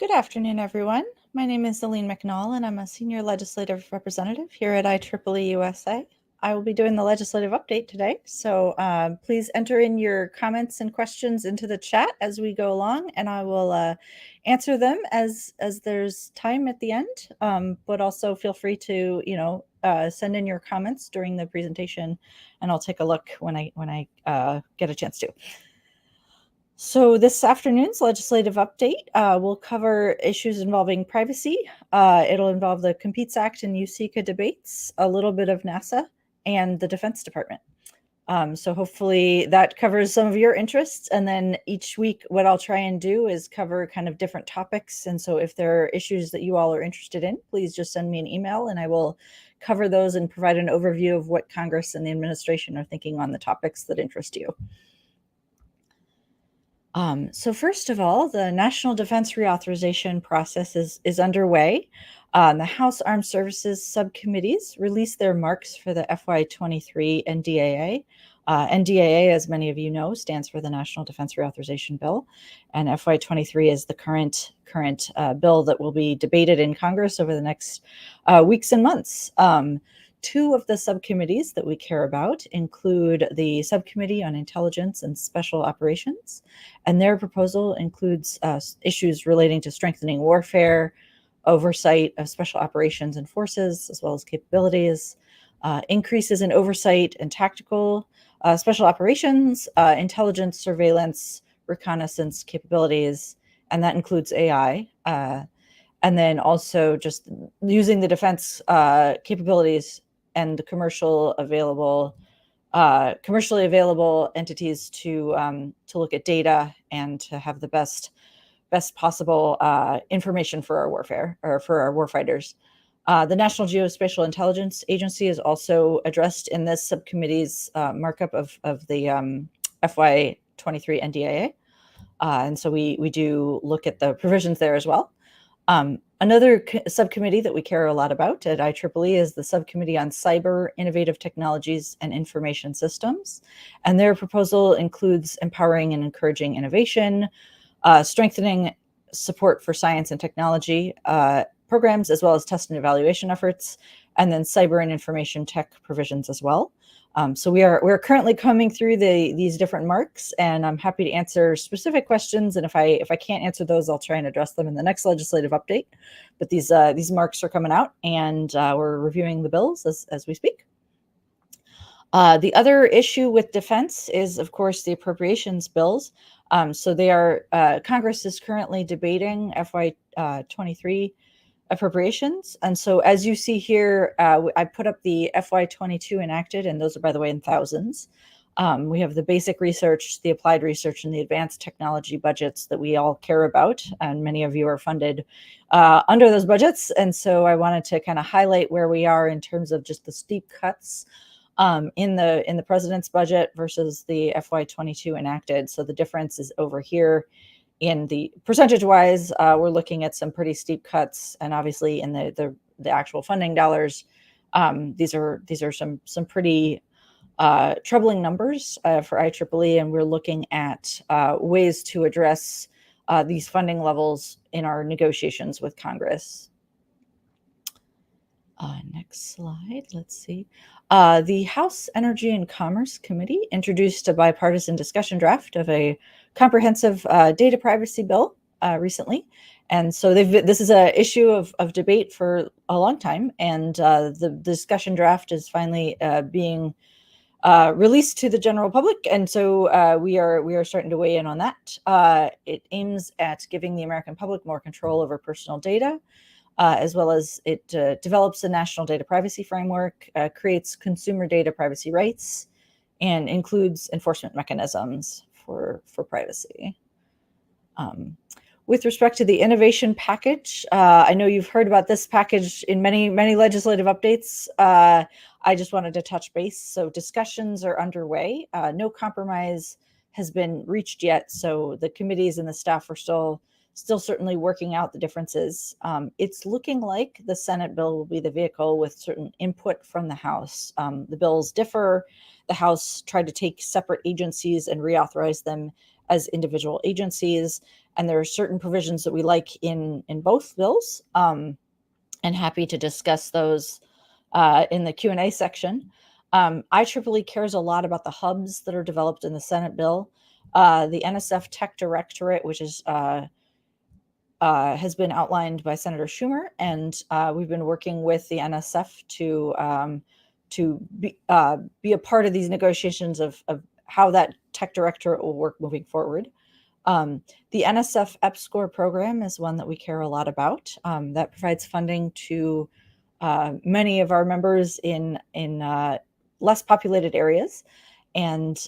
Good afternoon, everyone. My name is Aline McNall, and I'm a Senior Legislative Representative here at IEEE-USA. I will be doing the legislative update today, so please enter in your comments and questions into the chat as we go along, and I will answer them as there's time at the end. But also feel free to, send in your comments during the presentation, and I'll take a look when I get a chance to. So this afternoon's legislative update will cover issues involving privacy. It'll involve the Competes Act and USICA debates, a little bit of NASA, and the Defense Department. So hopefully that covers some of your interests. And then each week, what I'll try and do is cover kind of different topics. And so if there are issues that you all are interested in, please just send me an email and I will cover those and provide an overview of what Congress and the administration are thinking on the topics that interest you. So first of all, the National Defense Reauthorization process is underway. The House Armed Services Subcommittees released their marks for the FY23 NDAA. NDAA, as many of you know, stands for the National Defense Reauthorization Bill, and FY23 is the current bill that will be debated in Congress over the next weeks and months. Two of the subcommittees that we care about include the Subcommittee on Intelligence and Special Operations, and their proposal includes issues relating to strengthening warfare, oversight of special operations and forces, as well as capabilities, increases in oversight and tactical special operations, intelligence, surveillance, reconnaissance capabilities, and that includes AI. And then also just using the defense capabilities and the commercially available entities to look at data and to have the best possible information for our warfare or for our warfighters. The National Geospatial Intelligence Agency is also addressed in this subcommittee's markup of the FY23 NDAA. And so we do look at the provisions there as well. Another subcommittee that we care a lot about at IEEE is the Subcommittee on Cyber, Innovative Technologies, and Information Systems. And their proposal includes empowering and encouraging innovation, strengthening support for science and technology programs, as well as test and evaluation efforts, and then cyber and information tech provisions as well. So we're currently coming through these different marks, and I'm happy to answer specific questions. And if I can't answer those, I'll try and address them in the next legislative update. But these marks are coming out, and we're reviewing the bills as we speak. The other issue with defense is, of course, the appropriations bills. So they are Congress is currently debating FY23 appropriations. And so as you see here, I put up the FY22 enacted, and those are, by the way, in thousands. We have the basic research, the applied research, and the advanced technology budgets that we all care about. And many of you are funded under those budgets. And so I wanted to kind of highlight where we are in terms of just the steep cuts in the president's budget versus the FY22 enacted. So the difference is over here. In the percentage-wise, we're looking at some pretty steep cuts, and obviously in the actual funding dollars, these are some pretty troubling numbers for IEEE, and we're looking at ways to address these funding levels in our negotiations with Congress. Next slide, let's see. The House Energy and Commerce Committee introduced a bipartisan discussion draft of a comprehensive data privacy bill recently. And so this is an issue of debate for a long time. And the discussion draft is finally being released to the general public. And so we are starting to weigh in on that. It aims at giving the American public more control over personal data, as well as it develops a national data privacy framework, creates consumer data privacy rights, and includes enforcement mechanisms for privacy. With respect to the innovation package, I know you've heard about this package in many legislative updates. I just wanted to touch base. So discussions are underway. No compromise has been reached yet. So the committees and the staff are still certainly working out the differences. It's looking like the Senate bill will be the vehicle with certain input from the House. The bills differ. The House tried to take separate agencies and reauthorize them as individual agencies. And there are certain provisions that we like in both bills, and happy to discuss those in the Q&A section. IEEE cares a lot about the hubs that are developed in the Senate bill. The NSF Tech Directorate, which is has been outlined by Senator Schumer, and we've been working with the NSF to be a part of these negotiations of how that tech directorate will work moving forward. The NSF EPSCoR program is one that we care a lot about. That provides funding to many of our members in less populated areas. And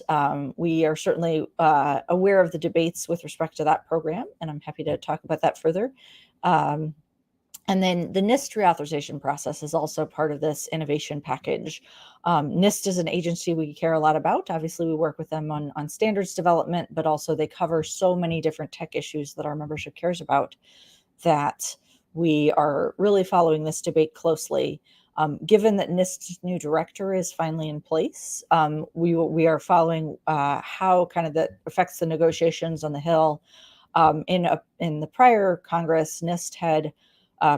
we are certainly aware of the debates with respect to that program, and I'm happy to talk about that further. And then the NIST reauthorization process is also part of this innovation package. NIST is an agency we care a lot about. Obviously, we work with them on standards development, but also they cover so many different tech issues that our membership cares about that we are really following this debate closely. Given that NIST's new director is finally in place, we are following how kind of that affects the negotiations on the Hill. In the prior Congress, NIST had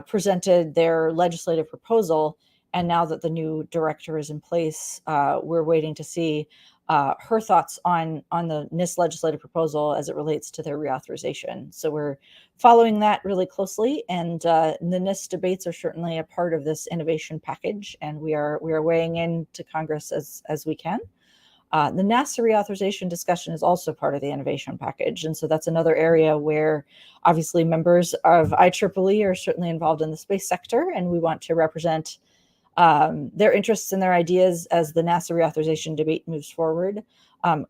presented their legislative proposal, and now that the new director is in place, we're waiting to see her thoughts on the NIST legislative proposal as it relates to their reauthorization. So we're following that really closely, and the NIST debates are certainly a part of this innovation package, and we are weighing in to Congress as we can. The NASA reauthorization discussion is also part of the innovation package. And so that's another area where obviously members of IEEE are certainly involved in the space sector, and we want to represent their interests and their ideas as the NASA reauthorization debate moves forward.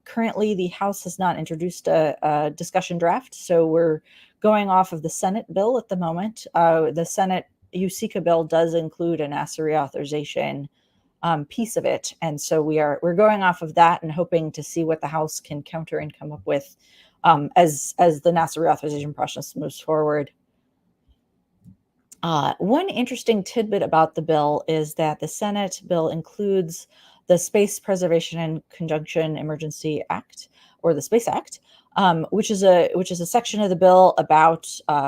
Currently, the House has not introduced a discussion draft, so we're going off of the Senate bill at the moment. The Senate USICA bill does include a NASA reauthorization piece of it, and so we're going off of that and hoping to see what the House can counter and come up with as the NASA reauthorization process moves forward. One interesting tidbit about the bill is that the Senate bill includes the Space Preservation and Conjunction Emergency Act, or the Space Act, which is a section of the bill about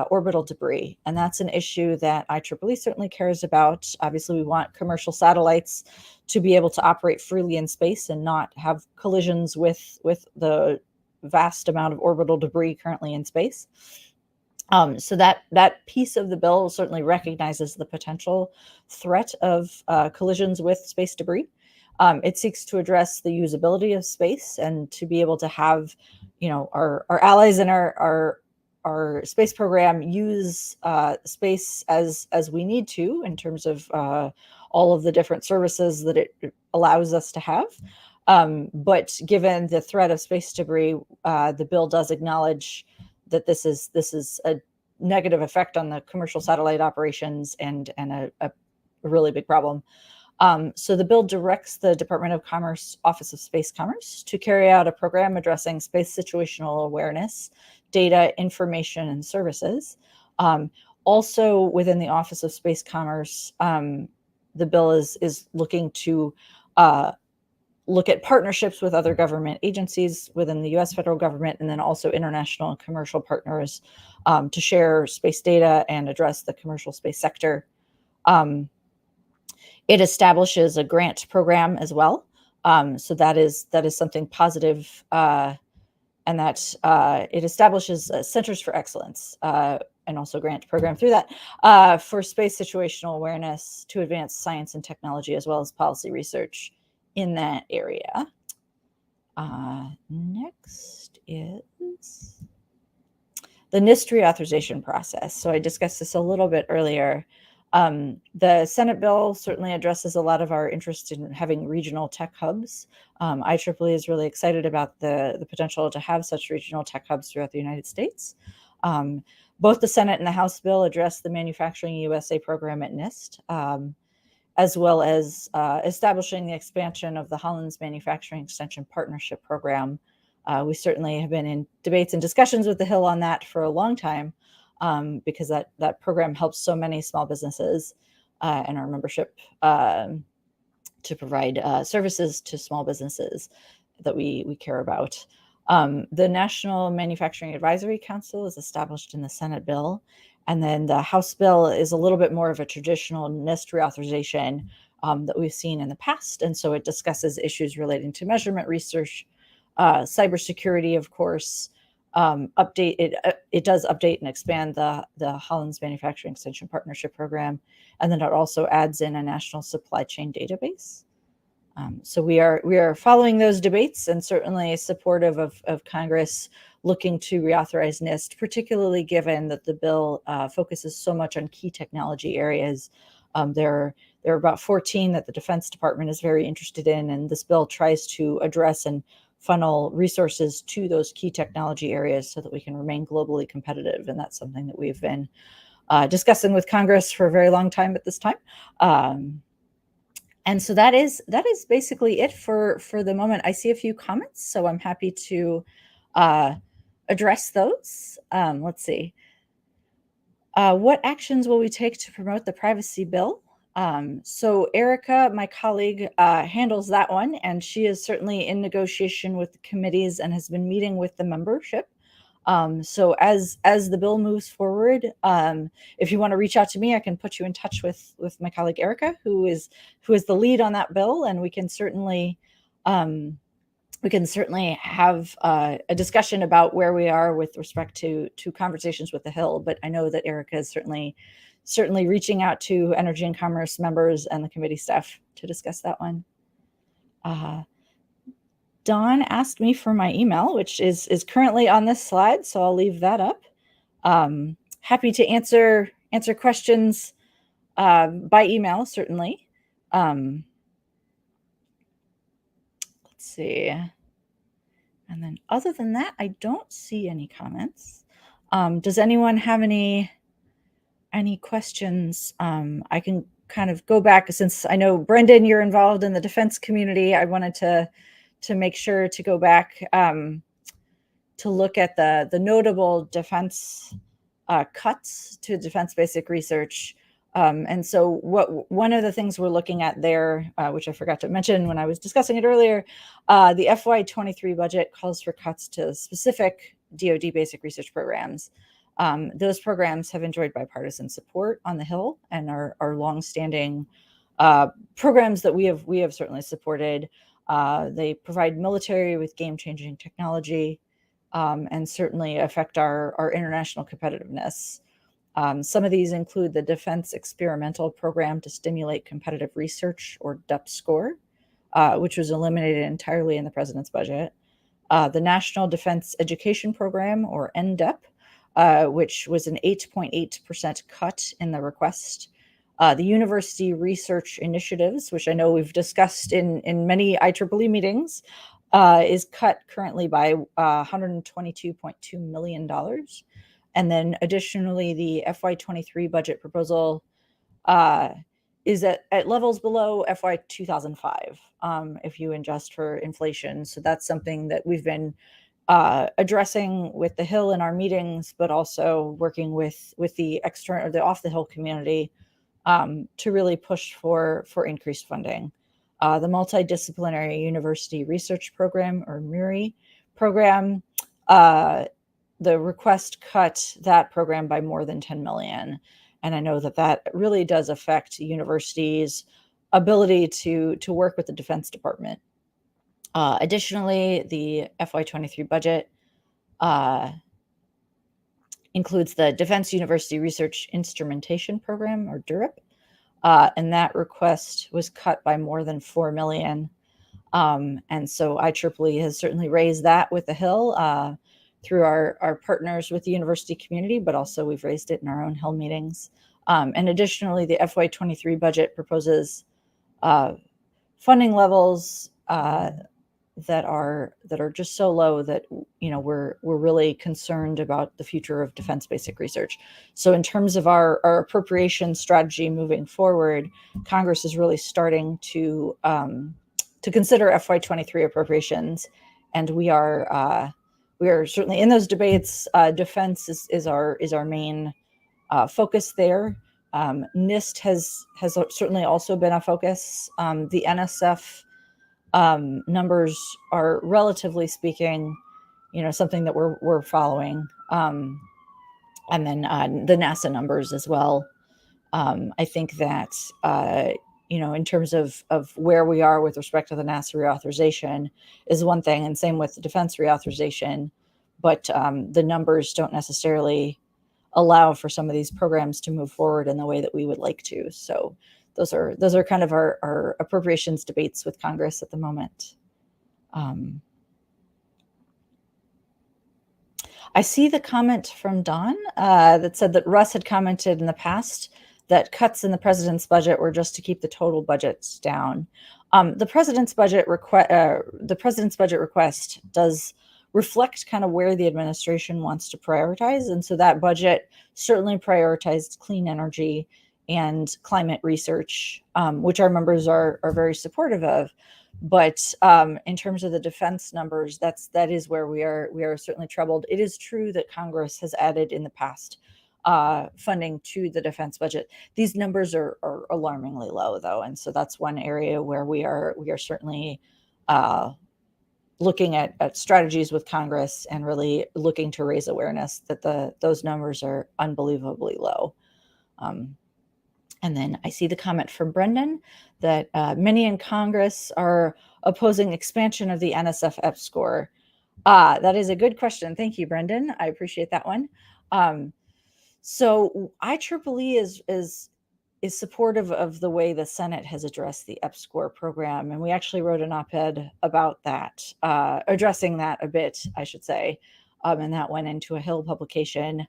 orbital debris, and that's an issue that IEEE certainly cares about. Obviously, we want commercial satellites to be able to operate freely in space and not have collisions with the vast amount of orbital debris currently in space. So that piece of the bill certainly recognizes the potential threat of collisions with space debris. It seeks to address the usability of space and to be able to have, our allies in our space program use space as we need to in terms of all of the different services that it allows us to have. But given the threat of space debris, the bill does acknowledge that this is a negative effect on the commercial satellite operations and a really big problem. So the bill directs the Department of Commerce Office of Space Commerce to carry out a program addressing space situational awareness, data, information, and services. Also within the Office of Space Commerce, the bill is looking to look at partnerships with other government agencies within the U.S. federal government, and then also international and commercial partners to share space data and address the commercial space sector. It establishes a grant program as well. So that is something positive, and that it establishes centers for excellence and also grant program through that for space situational awareness to advance science and technology as well as policy research in that area. Next is the NIST reauthorization process. So I discussed this a little bit earlier. The Senate bill certainly addresses a lot of our interest in having regional tech hubs. IEEE is really excited about the potential to have such regional tech hubs throughout the United States. Both the Senate and the House bill address the Manufacturing USA program at NIST, as well as establishing the expansion of the Hollins Manufacturing Extension Partnership Program. We certainly have been in debates and discussions with the Hill on that for a long time, because that program helps so many small businesses and our membership to provide services to small businesses that we care about. The National Manufacturing Advisory Council is established in the Senate bill, and then the House bill is a little bit more of a traditional NIST reauthorization that we've seen in the past, and so it discusses issues relating to measurement research, cybersecurity, of course. It does update and expand the Holland's Manufacturing Extension Partnership Program, and then it also adds in a national supply chain database. So we are following those debates and certainly supportive of Congress looking to reauthorize NIST, particularly given that the bill focuses so much on key technology areas. There are about 14 that the Defense Department is very interested in, and this bill tries to address and funnel resources to those key technology areas so that we can remain globally competitive. And that's something that we've been discussing with Congress for a very long time at this time. And so that is basically it for the moment. I see a few comments, so I'm happy to address those. Let's see. What actions will we take to promote the privacy bill? So Erica, my colleague, handles that one, and she is certainly in negotiation with the committees and has been meeting with the membership. So as the bill moves forward, if you want to reach out to me, I can put you in touch with my colleague Erica, who is the lead on that bill, and we can certainly have a discussion about where we are with respect to conversations with the Hill. But I know that Erica is certainly reaching out to Energy and Commerce members and the committee staff to discuss that one. Dawn asked me for my email, which is currently on this slide, so I'll leave that up. Happy to answer questions by email, certainly. Let's see. And then other than that, I don't see any comments. Does anyone have any questions? I can kind of go back, since I know, Brendan, you're involved in the defense community. I wanted to make sure to go back to look at the notable defense cuts to defense basic research. And so one of the things we're looking at there, which I forgot to mention when I was discussing it earlier, the FY23 budget calls for cuts to specific DoD basic research programs. Those programs have enjoyed bipartisan support on the Hill and are longstanding programs that we have certainly supported. They provide military with game-changing technology and certainly affect our international competitiveness. Some of these include the Defense Experimental Program to Stimulate Competitive Research, or DEP-SCORE, which was eliminated entirely in the president's budget. The National Defense Education Program, or NDEP, which was an 8.8% cut in the request. The University Research Initiatives, which I know we've discussed in many IEEE meetings, is cut currently by $122.2 million. And then additionally, the FY23 budget proposal is at levels below FY 2005 if you adjust for inflation. So that's something that we've been addressing with the Hill in our meetings, but also working with the external or the off the Hill community to really push for increased funding. The Multidisciplinary University Research Program, or MURI program, the request cut that program by more than 10 million. And I know that really does affect universities' ability to work with the Defense Department. Additionally, the FY23 budget includes the Defense University Research Instrumentation Program, or DURIP, and that request was cut by more than 4 million. And so IEEE has certainly raised that with the Hill through our partners with the university community, but also we've raised it in our own Hill meetings. And additionally, the FY23 budget proposes funding levels that are just so low that we're really concerned about the future of defense basic research. So in terms of our appropriation strategy moving forward, Congress is really starting to consider FY23 appropriations, and we are certainly in those debates. Defense is our main focus there. NIST has certainly also been a focus. The NSF numbers are, relatively speaking, something that we're following. And then the NASA numbers as well. I think that, in terms of where we are with respect to the NASA reauthorization is one thing, and same with the defense reauthorization, but the numbers don't necessarily allow for some of these programs to move forward in the way that we would like to. So those are kind of our appropriations debates with Congress at the moment. I see the comment from Don that said that Russ had commented in the past that cuts in the president's budget were just to keep the total budgets down. The president's budget request does reflect kind of where the administration wants to prioritize, and so that budget certainly prioritized clean energy and climate research, which our members are very supportive of. But in terms of the defense numbers, that is where we are certainly troubled. It is true that Congress has added in the past funding to the defense budget. These numbers are alarmingly low, though, and so that's one area where we are certainly looking at strategies with Congress and really looking to raise awareness that those numbers are unbelievably low. And then I see the comment from Brendan that many in Congress are opposing expansion of the NSF EPS score. That is a good question. Thank you, Brendan. I appreciate that one. So IEEE is supportive of the way the Senate has addressed the EPS score program, and we actually wrote an op-ed about that, addressing that a bit, I should say, and that went into a Hill publication.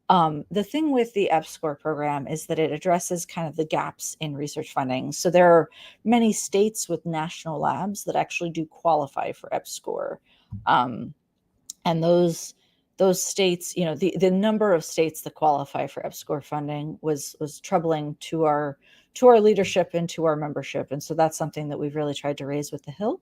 The thing with the EPS score program is that it addresses kind of the gaps in research funding. So there are many states with national labs that actually do qualify for EPS score. And those states, the number of states that qualify for EPS score funding was troubling to our leadership and to our membership. And so that's something that we've really tried to raise with the Hill.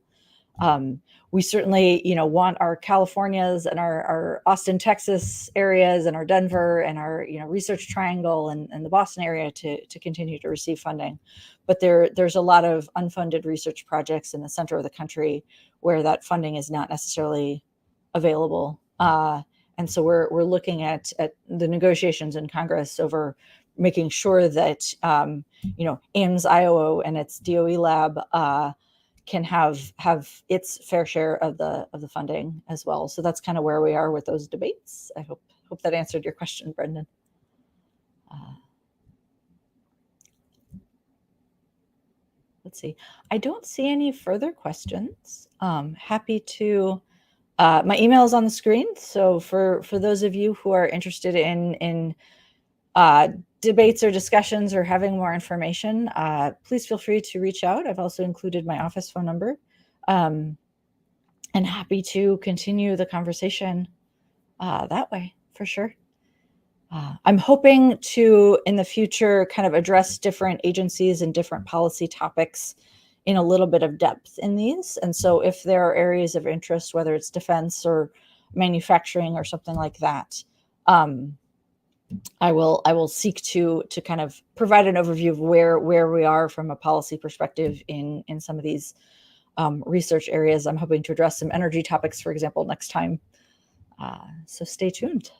We certainly, want our Californias and our Austin, Texas areas and our Denver and our, Research Triangle and the Boston area to continue to receive funding. But there's a lot of unfunded research projects in the center of the country where that funding is not necessarily available. And so we're looking at the negotiations in Congress over making sure that, Ames, Iowa and its DOE lab can have its fair share of the funding as well. So that's kind of where we are with those debates. I hope that answered your question, Brendan. Let's see. I don't see any further questions. Happy to. My email is on the screen. So for those of you who are interested in debates or discussions or having more information, please feel free to reach out. I've also included my office phone number, and happy to continue the conversation that way for sure. I'm hoping to, in the future, kind of address different agencies and different policy topics in a little bit of depth in these. And so if there are areas of interest, whether it's defense or manufacturing or something like that, I will seek to kind of provide an overview of where we are from a policy perspective in some of these research areas. I'm hoping to address some energy topics, for example, next time. So stay tuned.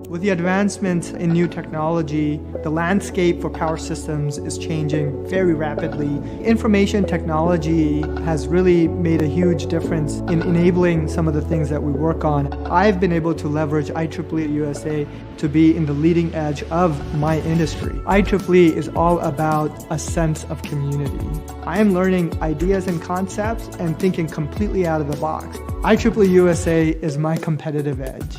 With the advancement in new technology, the landscape for power systems is changing very rapidly. Information technology has really made a huge difference in enabling some of the things that we work on. I've been able to leverage IEEE-USA to be in the leading edge of my industry. IEEE is all about a sense of community. I am learning ideas and concepts and thinking completely out of the box. IEEE-USA is my competitive edge.